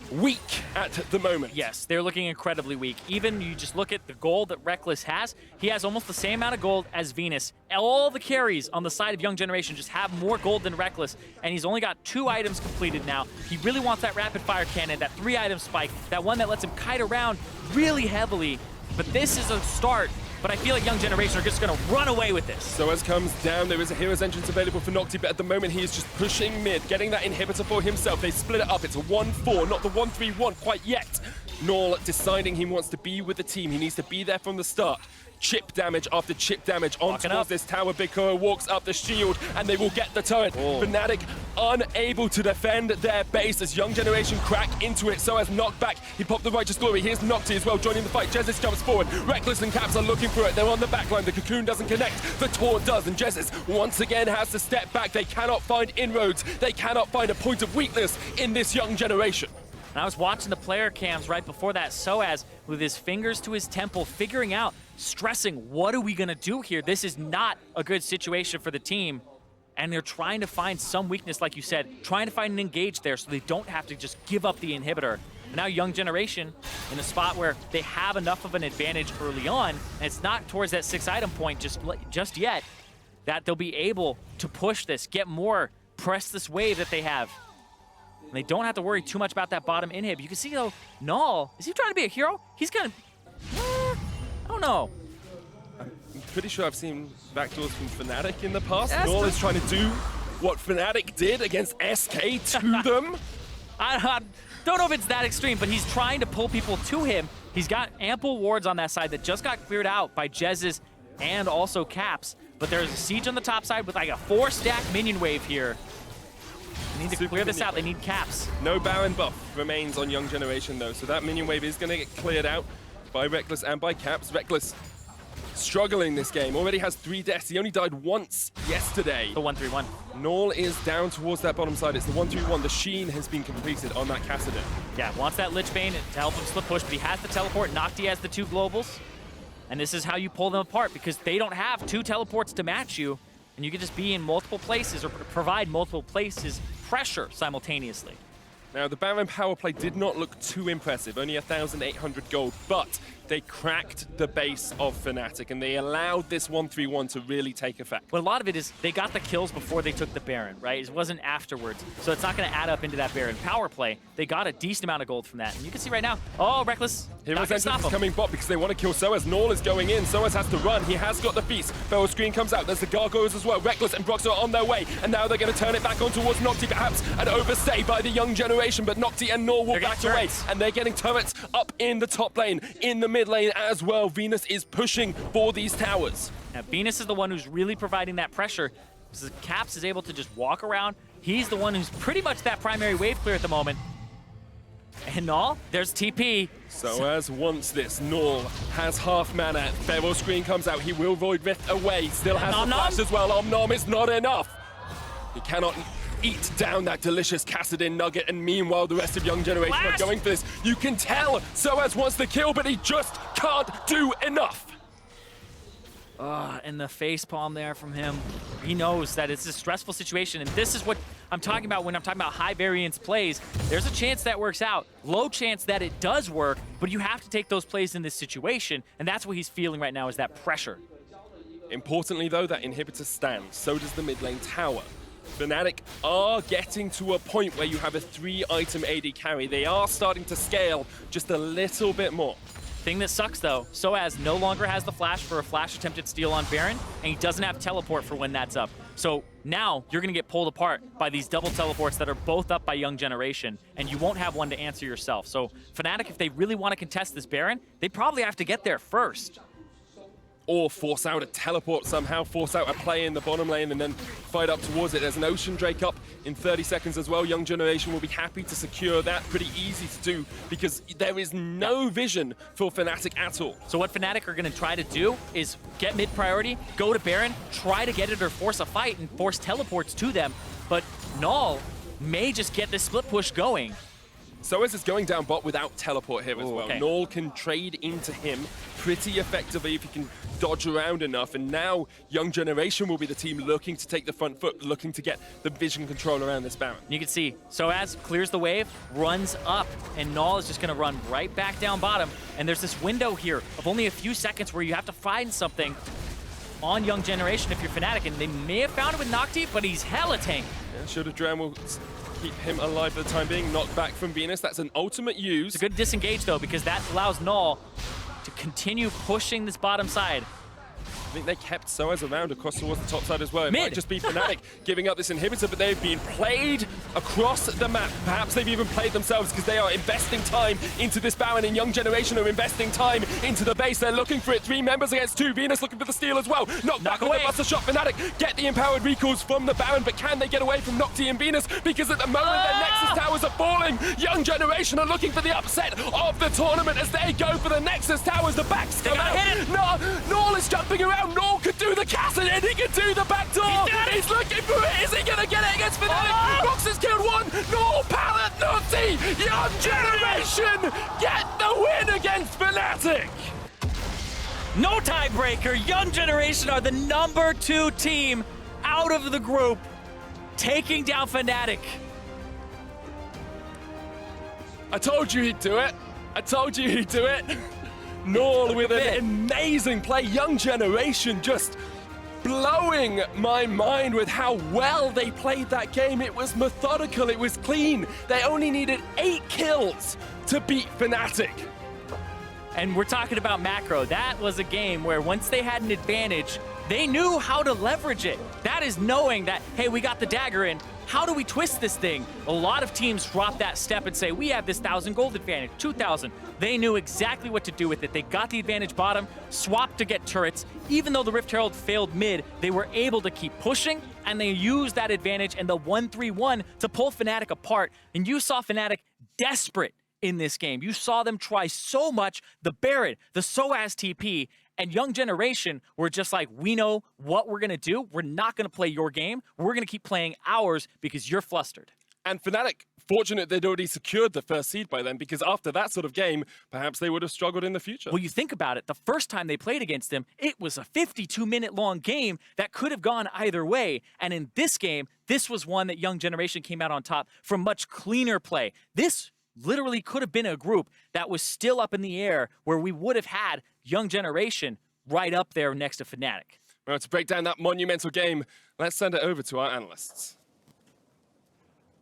A: weak at the moment.
B: Yes, they're looking incredibly weak. Even you just look at the gold that Rekkles has, he has almost the same amount of gold as Venus. All the carries on the side of Young Generation just have more gold than Rekkles, and he's only got 2 items completed now. He really wants that rapid fire cannon, that 3-item spike, that one that lets him kite around really heavily. But this is a start. But I feel like Young Generation are just going to run away with this.
A: sOAZ comes down. There is a hero's entrance available for NhocTy, but at the moment he is just pushing mid, getting that inhibitor for himself. They split it up. It's a 1-4, not the 1-3-1 quite yet. Naul deciding he wants to be with the team. He needs to be there from the start. chip damage after chip damage on
B: Walking
A: towards
B: up.
A: this tower. BigKoro walks up the shield, and they will get the turret.
B: Oh.
A: Fnatic unable to defend their base as Young Generation crack into it. So as knocked back, he popped the Righteous Glory. Here's NhocTy as well joining the fight. Jesiz jumps forward. Rekkles and Caps are looking for it. They're on the backline. The cocoon doesn't connect. The taunt does, and Jesiz once again has to step back. They cannot find inroads. They cannot find a point of weakness in this Young Generation.
B: And I was watching the player cams right before that, sOAZ with his fingers to his temple, figuring out, stressing, what are we going to do here? This is not a good situation for the team. And they're trying to find some weakness, like you said, trying to find an engage there so they don't have to just give up the inhibitor. And now Young Generation in a spot where they have enough of an advantage early on, and it's not towards that 6-item point just yet, that they'll be able to push this, get more, press this wave that they have. And they don't have to worry too much about that bottom inhib. You can see, though, Naul, is he trying to be a hero? He's kind of, I don't know.
A: I'm pretty sure I've seen backdoors from Fnatic in the past.
B: Yes,
A: Naul is trying to do what Fnatic did against SK to them.
B: I don't know if it's that extreme, but he's trying to pull people to him. He's got ample wards on that side that just got cleared out by Jesiz and also Caps. But there's a siege on the top side with like a 4-stack minion wave here. They need to clear this out. They need Caps.
A: No Baron buff remains on Young Generation, though, so that minion wave is going to get cleared out by Rekkles and by Caps. Rekkles struggling this game. Already has 3 deaths. He only died once yesterday.
B: The 1-3-1.
A: Naul is down towards that bottom side. It's the 1-3-1. The Sheen has been completed on that Kassadin.
B: Yeah, wants that Lich Bane to help him slip push, but he has the teleport. NhocTy has the 2 globals. And this is how you pull them apart, because they don't have 2 teleports to match you, and you can just be in multiple places or provide multiple places pressure simultaneously.
A: Now, the Baron power play did not look too impressive, only 1,800 gold, but they cracked the base of Fnatic, and they allowed this 1-3-1 to really take effect.
B: But a lot of it is they got the kills before they took the Baron, right? It wasn't afterwards, so it's not going to add up into that Baron power play. They got a decent amount of gold from that, and you can see right now, oh, Rekkles,
A: Hero's Entrance is coming bot because they want to kill sOAZ. Naul is going in. sOAZ has to run. He has got the feast. Feral Screen comes out. There's the gargoyles as well. Rekkles and Broxah are on their way, and now they're going to turn it back on towards NhocTy, perhaps an overstay by the Young Generation, but NhocTy and Naul will back away, and they're getting turrets up in the top lane, in the mid lane as well. Venus is pushing for these towers.
B: Now, Venus is the one who's really providing that pressure. So Caps is able to just walk around. He's the one who's pretty much that primary wave clear at the moment. And Naul, there's TP.
A: sOAZ wants this. Naul has half mana. Feral Screen comes out. He will Void Rift away. Still has the flash as well. Nom is not enough. He cannot eat down that delicious Kassadin nugget, and meanwhile the rest of Young Generation are going for this. You can tell sOAZ wants the kill, but he just can't do enough.
B: And the facepalm there from him. He knows that it's a stressful situation, and this is what I'm talking about when I'm talking about high variance plays. There's a chance that works out, low chance that it does work, but you have to take those plays in this situation, and that's what he's feeling right now, is that pressure.
A: Importantly though, that inhibitor stands. So does the mid lane tower. Fnatic are getting to a point where you have a 3-item AD carry. They are starting to scale just a little bit more.
B: Thing that sucks though, sOAZ no longer has the flash for a flash attempted steal on Baron, and he doesn't have teleport for when that's up. So now you're gonna get pulled apart by these double teleports that are both up by Young Generation, and you won't have one to answer yourself. So Fnatic, if they really want to contest this Baron, they probably have to get there first.
A: Or force out a teleport somehow, force out a play in the bottom lane and then fight up towards it. There's an Ocean Drake up in 30 seconds as well. Young Generation will be happy to secure that. Pretty easy to do because there is no vision for Fnatic at all.
B: So what Fnatic are going to try to do is get mid priority, go to Baron, try to get it or force a fight and force teleports to them. But Naul may just get this split push going.
A: sOAZ is going down bot without teleport here as well.
B: Okay.
A: Naul can trade into him pretty effectively if he can dodge around enough, and now Young Generation will be the team looking to take the front foot, looking to get the vision control around this Baron.
B: You can see sOAZ clears the wave, runs up, and Naul is just going to run right back down bottom. And there's this window here of only a few seconds where you have to find something on Young Generation if you're Fnatic, and they may have found it with NhocTy, but he's hella tank.
A: Yeah, Shield of Drown will keep him alive for the time being. Knocked back from Venus. That's an ultimate use.
B: It's a good disengage though, because that allows Naul to continue pushing this bottom side.
A: think they kept sOAZ around across towards the top side as well. It
B: Mid.
A: might just be Fnatic giving up this inhibitor, but they've been played across the map. Perhaps they've even played themselves because they are investing time into this Baron, and Young Generation are investing time into the base. They're looking for it. 3 members against 2. Venus looking for the steal as well. Knock away. Buster shot. Fnatic get the empowered recalls from the Baron, but can they get away from NhocTy and Venus? Because at the moment their Nexus towers are falling. Young Generation are looking for the upset of the tournament as they go for the Nexus towers. The backs come out. Naul is jumping around. Naul could do the Kassadin. He could do the backdoor. He's looking for it. Is he going to get it against Fnatic? Broxah's killed 1. Naul, pallet, NhocTy. Young Generation get the win against Fnatic.
B: No tiebreaker. Young Generation are the number 2 team out of the group, taking down Fnatic.
A: I told you he'd do it. I told you he'd do it. Naul with an amazing play. Young Generation just blowing my mind with how well they played that game. It was methodical. It was clean. They only needed 8 kills to beat Fnatic.
B: And we're talking about macro. That was a game where once they had an advantage, they knew how to leverage it. That is knowing that, hey, we got the dagger in. How do we twist this thing? A lot of teams drop that step and say, we have this 1,000 gold advantage, 2,000. They knew exactly what to do with it. They got the advantage bottom, swapped to get turrets. Even though the Rift Herald failed mid, they were able to keep pushing, and they used that advantage and the 1-3-1 to pull Fnatic apart. And you saw Fnatic desperate in this game. You saw them try so much, the Baron, the sOAZ TP, and Young Generation were just like, we know what we're going to do. We're not going to play your game. We're going to keep playing ours because you're flustered.
A: And Fnatic, fortunate they'd already secured the first seed by then, because after that sort of game, perhaps they would have struggled in the future.
B: Well, you think about it, the first time they played against them, it was a 52-minute long game that could have gone either way. And in this game, this was one that Young Generation came out on top from much cleaner play. This literally could have been a group that was still up in the air where we would have had Young Generation right up there next to Fnatic.
A: Well, to break down that monumental game, let's send it over to our analysts.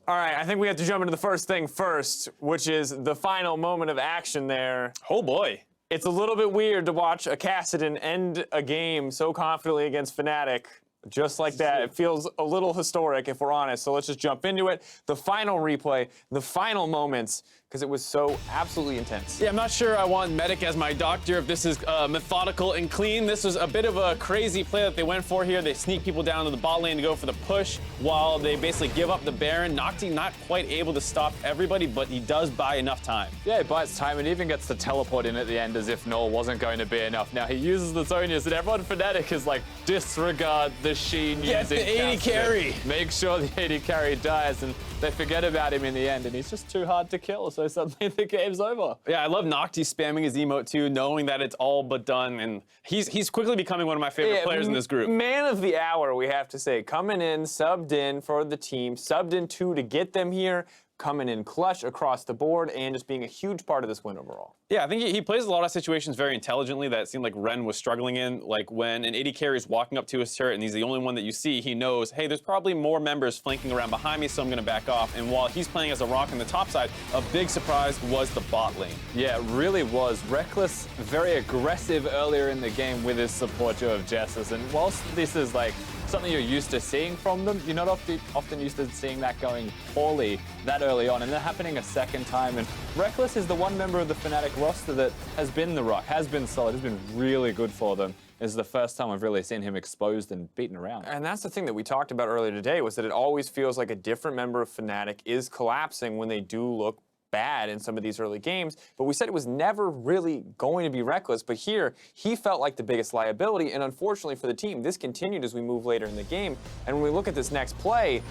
C: All right, I think we have to jump into the first thing first, which is the final moment of action there.
D: Oh boy.
C: It's a little bit weird to watch a Kassadin end a game so confidently against Fnatic. Just like that. It feels a little historic, if we're honest. So let's just jump into it. The final replay, the final moments, because it was so absolutely intense.
D: Yeah, I'm not sure I want Medic as my doctor if this is methodical and clean. This was a bit of a crazy play that they went for here. They sneak people down to the bot lane to go for the push while they basically give up the Baron. NhocTy not quite able to stop everybody, but he does buy enough time.
E: Yeah, he buys time and even gets the teleport in at the end as if Naul wasn't going to be enough. Now he uses the Zonias and everyone Fnatic is like, disregard the Sheen
D: Get
E: using
D: the AD carry.
E: Make sure the AD carry dies, and they forget about him in the end, and he's just too hard to kill, so suddenly the game's over.
D: Yeah, I love NhocTy spamming his emote too, knowing that it's all but done, and he's quickly becoming one of my favorite players in this group.
C: Man of the hour, we have to say. Coming in, subbed in for the team, subbed in 2 to get them here, coming in clutch across the board, and just being a huge part of this win overall.
D: Yeah, I think he plays a lot of situations very intelligently that it seemed like Ren was struggling in. Like when an AD carry is walking up to his turret and he's the only one that you see, he knows, hey, there's probably more members flanking around behind me, so I'm going to back off. And while he's playing as a rock on the top side, a big surprise was the bot lane.
E: Yeah, it really was. Rekkles, very aggressive earlier in the game with his support of Jesiz, and whilst this is like something you're used to seeing from them, you're not often used to seeing that going poorly that early on, and then happening a second time. And Rekkles is the one member of the Fnatic roster that has been the rock, has been solid, has been really good for them. This is the first time I've really seen him exposed and beaten around.
C: And that's the thing that we talked about earlier today, was that it always feels like a different member of Fnatic is collapsing when they do look bad in some of these early games, but we said it was never really going to be Rekkles, but here he felt like the biggest liability, and unfortunately for the team, this continued as we move later in the game. And when we look at this next play,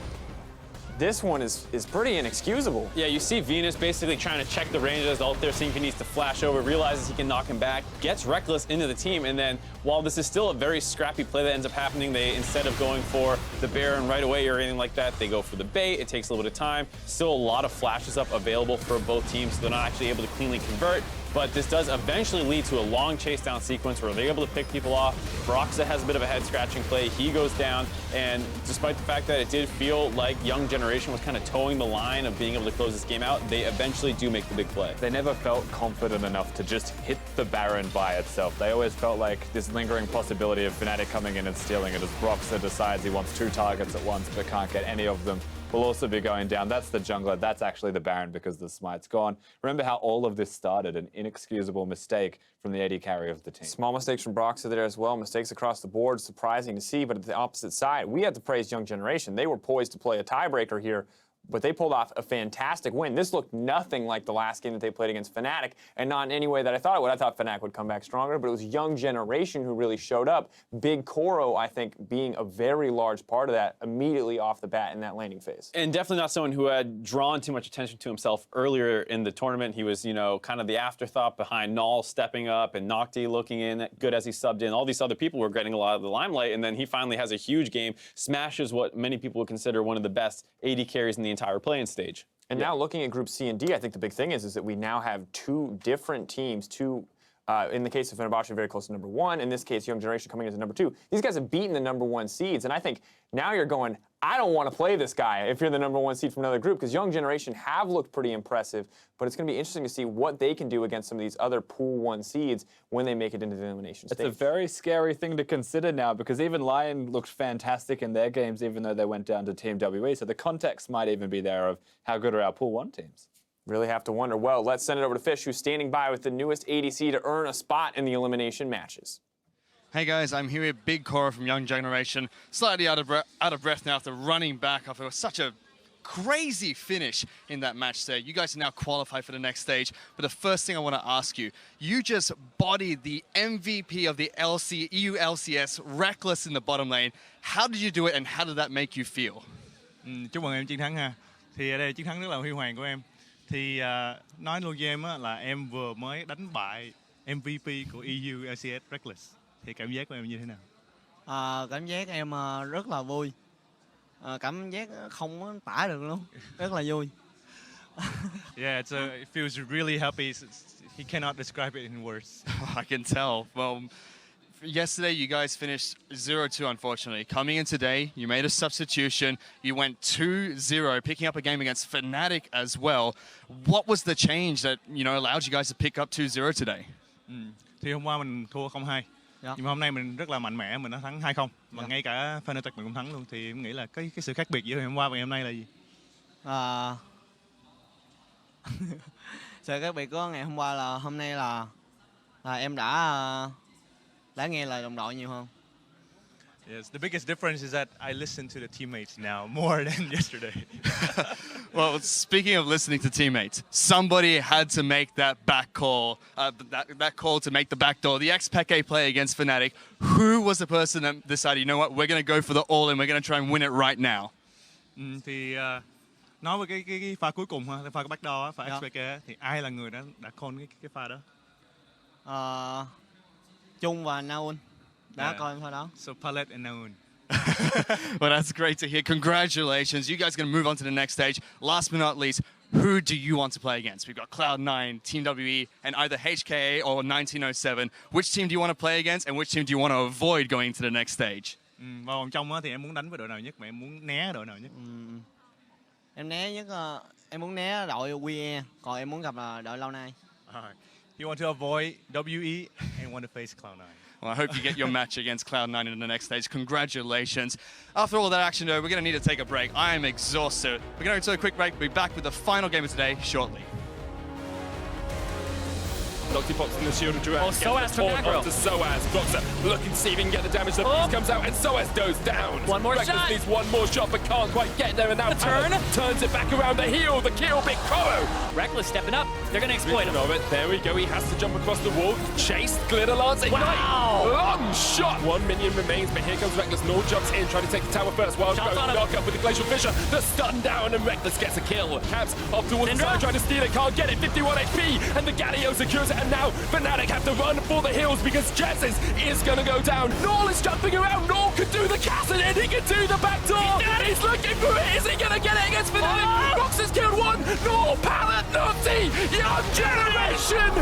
C: this one is pretty inexcusable.
D: Yeah, you see Venus basically trying to check the range as the ult there, seeing if he needs to flash over, realizes he can knock him back, gets Rekkles into the team, and then while this is still a very scrappy play that ends up happening, they, instead of going for the Baron right away or anything like that, they go for the bait. It takes a little bit of time. Still a lot of flashes up available for both teams, so they're not actually able to cleanly convert. but this does eventually lead to a long chase down sequence where they're able to pick people off. Broxah has a bit of a head scratching play. He goes down, and despite the fact that it did feel like Young Generation was kind of towing the line of being able to close this game out, they eventually do make the big play.
E: They never felt confident enough to just hit the Baron by itself. They always felt like this lingering possibility of Fnatic coming in and stealing it as Broxah decides he wants 2 targets at once but can't get any of them. Will also be going down. That's the jungler. That's actually the Baron because the smite's gone. Remember how all of this started, an inexcusable mistake from the AD carry of the team.
C: Small mistakes from Broxah there as well. Mistakes across the board. Surprising to see, but at the opposite side, we have to praise Young Generation. They were poised to play a tiebreaker here, but they pulled off a fantastic win. This looked nothing like the last game that they played against Fnatic, and not in any way that I thought it would. I thought Fnatic would come back stronger, but it was Young Generation who really showed up. BigKoro, I think, being a very large part of that immediately off the bat in that laning phase.
D: And definitely not someone who had drawn too much attention to himself earlier in the tournament. He was, kind of the afterthought behind Naul stepping up and NhocTy looking in good as he subbed in. All these other people were getting a lot of the limelight, and then he finally has a huge game, smashes what many people would consider one of the best AD carries in the entire playing stage.
C: And now looking at Group C and D, I think the big thing is that we now have 2 different teams, in the case of Fenerbahce, very close to number 1. In this case, Young Generation coming into number 2. These guys have beaten the number 1 seeds, and I think now you're going, I don't want to play this guy if you're the number 1 seed from another group, because Young Generation have looked pretty impressive, but it's going to be interesting to see what they can do against some of these other Pool 1 seeds when they make it into the elimination stage.
E: It's a very scary thing to consider now because even Lion looked fantastic in their games even though they went down to Team WE, so the context might even be there of how good are our Pool 1 teams.
C: Really have to wonder. Well, let's send it over to Fish, who's standing by with the newest ADC to earn a spot in the elimination matches.
F: Hey guys, I'm here with BigKoro from Young Generation. Slightly out of breath now after running back after such a crazy finish in that match there. You guys are now qualified for the next stage, but the first thing I want to ask you, you just bodied the MVP of the EU LCS, Rekkles in the bottom lane. How did you do it and how did that make you feel?
G: Chúc mừng em chiến thắng ha. Thì ở đây chiến thắng rất là huy hoàng của em. Thì nói luôn với em á, là em vừa mới đánh bại MVP của EU LCS Rekkles. Thì cảm giác của em như thế nào?
H: Cảm giác em rất là vui. Cảm giác không có tả được luôn. Rất là vui.
G: Yeah, it feels really happy. He cannot describe it in words.
F: I can tell. Well, yesterday you guys finished 0-2, unfortunately. Coming in today, you made a substitution. You went 2-0, picking up a game against Fnatic as well. What was the change that allowed you guys to pick up 2-0 today?
G: Thì hôm qua mình thua 0-2. Nhưng mà hôm nay mình rất là mạnh mẽ, mình đã thắng 2-0. Mà ngay cả Fnatic mình cũng thắng luôn. Thì em nghĩ là cái sự khác biệt giữa hôm qua và ngày hôm nay là gì?
H: Sự khác biệt của ngày hôm qua là hôm nay là em đã nghe lời đồng đội nhiều hơn.
G: Yes, the biggest difference is that I listen to the teammates now more than yesterday.
F: Well, speaking of listening to teammates, somebody had to make that back call, that call to make the back door. The ex-Peke play against Fnatic. Who was the person that decided, you know what, we're going to go for the all-in, we're going to try and win it right now?
G: Thì nói về cái pha cuối cùng, pha cái back door, pha ex-Peke, thì ai là người đã call cái pha đó?
H: Trung và Naul đã coi pha đó.
G: So Palette and Naul.
F: Well, that's great to hear. Congratulations. You guys are going to move on to the next stage. Last but not least, who do you want to play against? We've got Cloud9, Team WE, and either HKA or 1907. Which team do you want to play against, and which team do you want to avoid going to the next stage?
G: Vào vòng trong thì em muốn đánh với đội nào nhất, mà em muốn né đội nào nhất?
H: Em né nhất, em muốn né đội WE, còn em muốn gặp là đội Lâu Nay.
G: You want to avoid WE and want to face Cloud9.
F: Well, I hope you get your match against Cloud9 in the next stage. Congratulations. After all that action, though, we're going to need to take a break. I am exhausted. We're going to take a quick break. We'll be back with the final game of today shortly.
A: NhocTy pops in the shield of Duran.
B: sOAZ from aggro.
A: To sOAZ. Broxah looking to see if he can get the damage. The piece comes out and sOAZ goes down.
B: One more
A: Rekkles
B: shot.
A: needs one more shot but can't quite get there. And now
B: The turn.
A: turns it back around the heel. The kill, BigKoro.
B: Rekkles stepping up. They're going to exploit him.
A: Of it. There we go. He has to jump across the wall. Chased. Glitter Lance.
B: Wow.
A: Long shot. One minion remains, but here comes Rekkles. Naul jumps in, trying to take the tower first. Wild
B: Shots on him.
A: knock up with the Glacial Fissure. The stun down, and Rekkles gets a kill. Caps off towards the
B: Syndra.
A: side, trying to steal it. Can't get it. 51 HP. And the Galio secures it. And now Fnatic have to run for the hills because Jesiz is going to go down. Naul is jumping around. Naul can do the Kassadin. He can do the back door. He's looking for it. Is he going to get it against Fnatic? Broxah's killed one. Naul, Palette, NhocTy. Young Generation